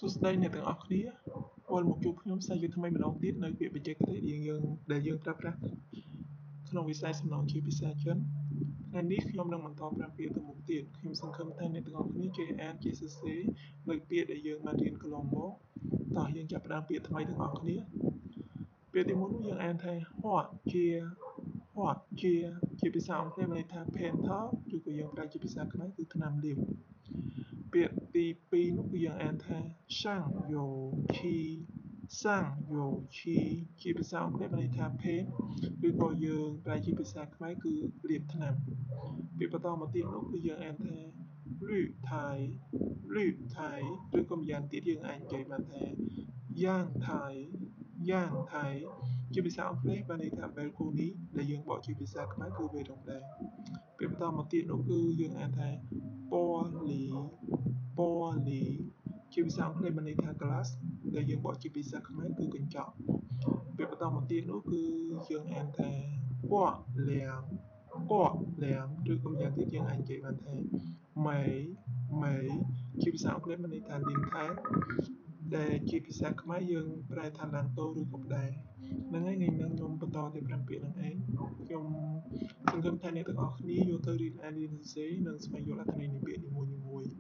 សួស្តីអ្នកទាំងអស់គ្នាវិលមកជួបខ្ញុំផ្សាយយុទ្ធថ្មីម្ដងទៀតនៅពាក្យបច្ចេកទេសដែលយើងប្រើប្រាស់ក្នុងវិស័យសំណង់ជាភាសាចិនថ្ងៃនេះខ្ញុំនឹងបន្តប្រាប់ពាក្យទៅមុខទៀតខ្ញុំសង្ឃឹមថាអ្នកទាំងអស់គ្នាចេះអានចេះសរសេរនៅពាក្យដែលយើងបានរៀនកន្លងមកតោះយើងចាប់ផ្ដើមពាក្យថ្មីទាំងអស់គ្នាពាក្យទី1នោះយើងអានថាហួជាភាសាអង់គ្លេសមានន័យថា painter ឬក៏យើងប្រើជាភាសាខ្មែរគឺថ្នាំលាបពាក្យទី2នោះគឺយើងអានថាសាំងយោឈីជាភាសាអង់គ្លេសមានន័យថា paint ឬក៏យើងប្រែជាភាសាខ្មែរគឺលាបថ្នាំពាក្យបន្តមកទៀតនោះគឺយើងអានថាលឺថៃឬក៏ម្យ៉ាងទៀតយើងអាចនិយាយបានថាយ៉ាងថៃជាភាសាអង់គ្លេសបានន័យថា balcony ដែលយើងបកជាភាសាខ្មែរគឺវេរំដែងពាក្យបន្តមកទៀតនោះគឺយើងអានថាពណ៌លីជាភាសាអង់គ្លេសបានន័យថា glass ដែលយើងបកជាភាសាខ្មែរគឺកញ្ចក់ពាក្យបន្តមកទៀតនោះគឺយើងអានថាពណ៌លៀងឬក៏ម្យ៉ាងទៀតយើងអាចនិយាយបានថាមេជាភាសាអង់គ្លេសបានន័យថាលៀងខែដែលជាភាសាខ្មែរយើងប្រែថាឡានតូឬក៏ផ្ដែរហ្នឹងហើយថ្ងៃនេះខ្ញុំបន្តទៅ5ពាក្យហ្នឹងឯងខ្ញុំសង្ឃឹមថាអ្នកទាំងអស់គ្នាយកទៅរៀនអានរៀនសរសេរនិងស្វែងយល់អត្ថន័យនៃពាក្យនីមួយៗ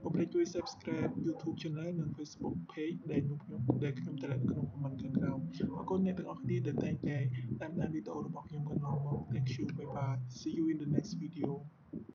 កុំភ្លេចជួយ Subscribe YouTube Channel និង Facebook Page ដែលខ្ញុំតម្លែងនៅក្នុង comment ខាងក្រោមអរគុណអ្នកទាំងអស់គ្នាដែលតែងតែតាមដានវីដេអូរបស់ខ្ញុំកន្លងមក Thank you bye bye see you in the next video